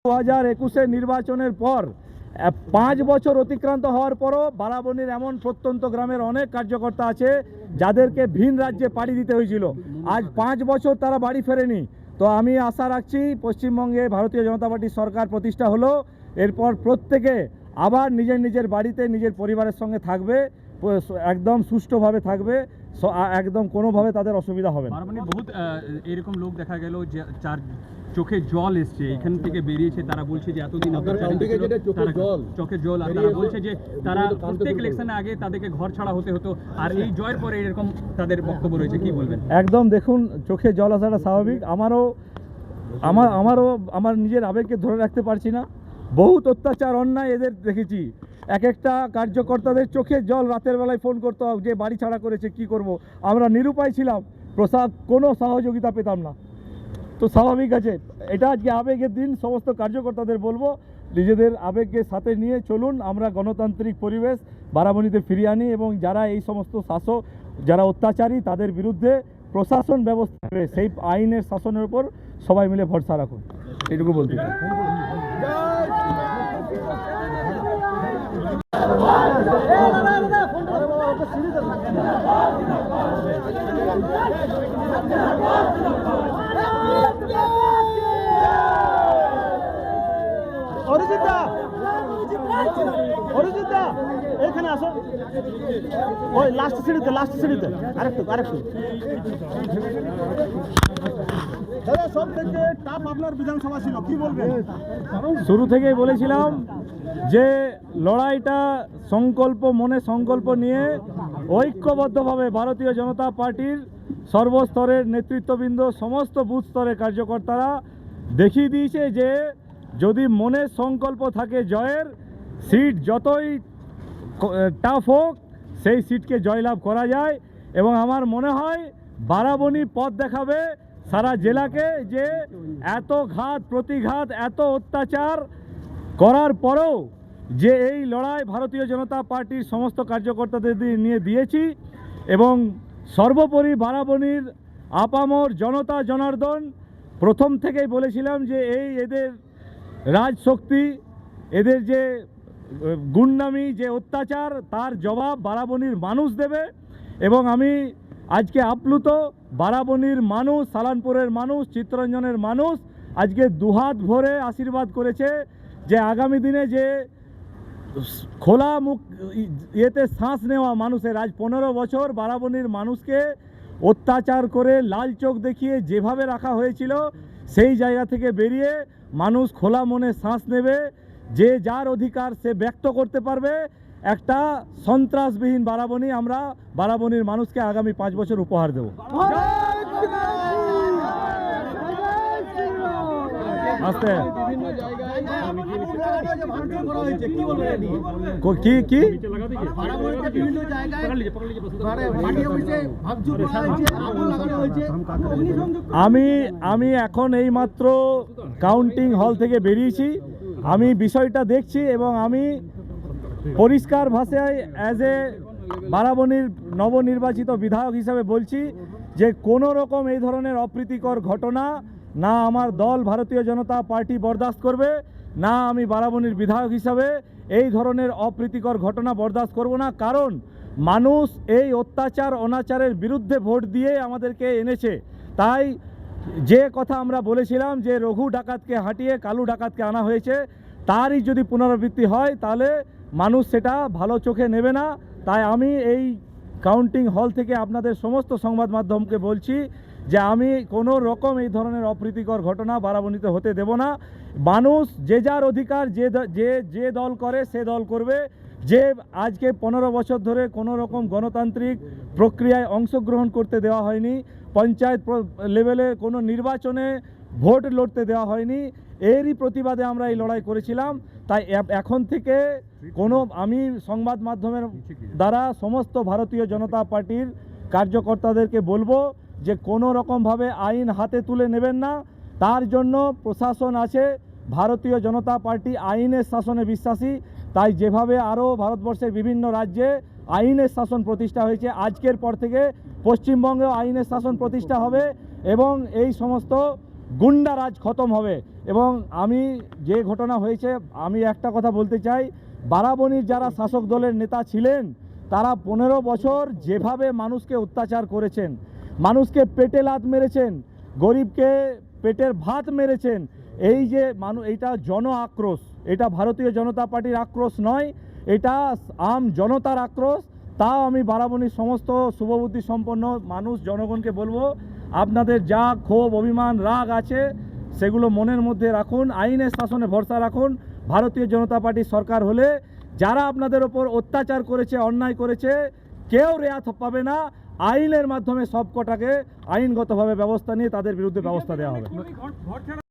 2021 নির্বাচনের পর 5 বছর অতিক্রান্ত হওয়ার পরও বারাবণীর এমন প্রত্যন্ত গ্রামের অনেক কার্যকর্তা আছে যাদেরকে ভিন রাজ্যে পাড়ি দিতে হয়েছিল। আজ 5 বছর তারা বাড়ি ফেরেনি। তো আমি আশা রাখছি পশ্চিমবঙ্গে ভারতীয় জনতা পার্টির সরকার প্রতিষ্ঠা হলো, এরপর প্রত্যেকে আবার নিজের নিজের বাড়িতে নিজের পরিবারের সঙ্গে থাকবে, একদম সুষ্ঠুভাবে থাকবে, একদম কোনোভাবে তাদের অসুবিধা হবে না। বারাবণীর বহুত এরকম লোক দেখা গেল যে যার চোখে জল এসছে, এখান থেকে বেরিয়েছে, তারা বলছে যে এতদিন চোখে জল, আর তারা বলছে যে তারা প্রত্যেক ইলেকশনে আগে তাদেরকে ঘর ছাড়া হতে হতো, আর এই জয়ের পরে এরকম তাদের বক্তব্য রয়েছে, কি বলবেন? একদম দেখুন, চোখে জল আসাটা স্বাভাবিক। আমারও আমার নিজের আবেগকে ধরে রাখতে পারছি না। বহুত অত্যাচার অন্যায় এদের দেখেছি। এক একটা কার্যকর্তাদের চোখে জল, রাতের বেলায় ফোন করতে হবে যে বাড়ি ছাড়া করেছে, কি করব। আমরা নিরুপায় ছিলাম, প্রশাসন কোনো সহযোগিতা পেতাম না। তো স্বাভাবিক আছে, এটা আজকে আবেগের দিন। সমস্ত কার্যকর্তাদের বলবো নিজেদের আবেগকে সাথে নিয়ে চলুন, আমরা গণতান্ত্রিক পরিবেশ বারাবণীতে ফিরিয়ে আনি এবং যারা এই সমস্ত শাসক, যারা অত্যাচারী, তাদের বিরুদ্ধে প্রশাসন ব্যবস্থা নেবে, সেই আইনের শাসনের উপর সবাই মিলে ভরসা রাখুন, এইটুকু বলতে চাই। অরিজিৎদা এখানে আসো, ওই লাস্ট সিঁড়িতে আরেকটু দাদা। সব থেকে টাফ আপনার বিধানসভা ছিল, কি বলবেন? শুরু থেকেই বলেছিলাম যে লড়াইটা মনে সংকল্প নিয়ে ঐক্যবদ্ধভাবে ভারতীয় জনতা পার্টির সর্বস্তরের নেতৃত্ববৃন্দ, সমস্ত বুথ স্তরের কার্যকর্তারা দেখিয়ে দিয়েছে যে যদি মনের সংকল্প থাকে জয়ের, সিট যতই টাফ হোক সেই সিটকে জয়লাভ করা যায়। এবং আমার মনে হয় বারাবণী পথ দেখাবে সারা জেলাকে যে এত ঘাত প্রতিঘাত, এত অত্যাচার করার পরেও যে এই লড়াই ভারতীয় জনতা পার্টির সমস্ত কার্যকর্তাদের নিয়ে দিয়েছি। এবং সর্বোপরি বারাবণীর আপামর জনতা জনার্দন, প্রথম থেকেই বলেছিলাম যে এদের রাজশক্তি, এদের যে গুন্ডামি, যে অত্যাচার, তার জবাব বারাবণীর মানুষ দেবে। এবং আমি আজকে আপ্লুত, বারাবণীর মানুষ, সালানপুরের মানুষ, চিত্তরঞ্জনের মানুষ আজকে দুহাত ভরে আশীর্বাদ করেছে যে আগামী দিনে যে খোলা মুখ ইয়েতে শ্বাস নেওয়া মানুষের, আজ 15 বছর বারাবণীর মানুষকে অত্যাচার করে লাল চোখ দেখিয়ে যেভাবে রাখা হয়েছিল, সেই জায়গা থেকে বেরিয়ে মানুষ খোলা মনে শ্বাস নেবে, যে যার অধিকার সে ব্যক্ত করতে পারবে। একটা সন্ত্রাসবিহীন বারাবণী আমরা বারাবণীর মানুষকে আগামী 5 বছর উপহার দেব। আস্তে কি আমি এখন এইমাত্র কাউন্টিং হল থেকে বেরিয়েছি। আমি বিষয়টা দেখছি এবং আমি পরিষ্কার ভাষায় অ্যাজ এ বারাবণীর নবনির্বাচিত বিধায়ক হিসাবে বলছি যে কোনো রকম এই ধরনের অপ্রীতিকর ঘটনা না আমার দল ভারতীয় জনতা পার্টি বরদাস্ত করবে, না আমি বারাবণীর বিধায়ক হিসাবে এই ধরনের অপ্রীতিকর ঘটনা বরদাস্ত করব না। কারণ মানুষ এই অত্যাচার অনাচারের বিরুদ্ধে ভোট দিয়ে আমাদেরকে এনেছে। তাই যে কথা আমরা বলেছিলাম যে রঘু ডাকাতকে হাঁটিয়ে কালু ডাকাতকে আনা হয়েছে, তারই যদি পুনরাবৃত্তি হয় তাহলে মানুষ সেটা ভালো চোখে নেবে না। তাই আমি এই কাউন্টিং হল থেকে আপনাদের সমস্ত সংবাদ মাধ্যমকে বলছি যে আমি কোনো রকম এই ধরনের অপ্রীতিকর ঘটনা বারাবণীতে হতে দেব না। মানুষ যে যার অধিকার যে দল করে সে দল করবে। যে আজকে 15 বছর ধরে কোনো রকম গণতান্ত্রিক প্রক্রিয়ায় অংশগ্রহণ করতে দেওয়া হয়নি, পঞ্চায়েত লেভেলে কোনো নির্বাচনে ভোট লড়তে দেওয়া হয়নি, এরই প্রতিবাদে আমরা এই লড়াই করেছিলাম। তাই এখন থেকে আমি সংবাদ মাধ্যমের দ্বারা সমস্ত ভারতীয় জনতা পার্টির কার্যকর্তাদেরকে বলবো যে কোনো রকমভাবে আইন হাতে তুলে নেবেন না। তার জন্য প্রশাসন আছে, ভারতীয় জনতা পার্টি আইনের শাসনে বিশ্বাসী। তাই যেভাবে আরও ভারতবর্ষের বিভিন্ন রাজ্যে আইনের শাসন প্রতিষ্ঠা হয়েছে, আজকের পর থেকে পশ্চিমবঙ্গেও আইনের শাসন প্রতিষ্ঠা হবে এবং এই সমস্ত গুন্ডারাজ খতম হবে। এবং আমি যে ঘটনা হয়েছে আমি একটা কথা বলতে চাই, বারাবণীর যারা শাসক দলের নেতা ছিলেন তারা 15 বছর যেভাবে মানুষকে অত্যাচার করেছেন, মানুষকে পেটে লাত মেরেছেন, গরিবকে পেটের ভাত মেরেছেন, এই যে এইটা জন আক্রোশ, এটা ভারতীয় জনতা পার্টির আক্রোশ নয়, এটা আম জনতার আক্রোশ। তাও আমি বারাবণীর সমস্ত শুভবুদ্ধি সম্পন্ন মানুষ জনগণকে বলবো, আপনাদের যা ক্ষোভ অভিমান রাগ আছে সেগুলো মনের মধ্যে রাখুন, আইনের শাসনে ভরসা রাখুন। ভারতীয় জনতা পার্টির সরকার হলে যারা আপনাদের ওপর অত্যাচার করেছে, অন্যায় করেছে, কেউ রেয়াত পাবে না। আইনের মাধ্যমে সব কটাকে আইনগতভাবে ব্যবস্থা নিয়ে তাদের বিরুদ্ধে ব্যবস্থা দেওয়া হবে।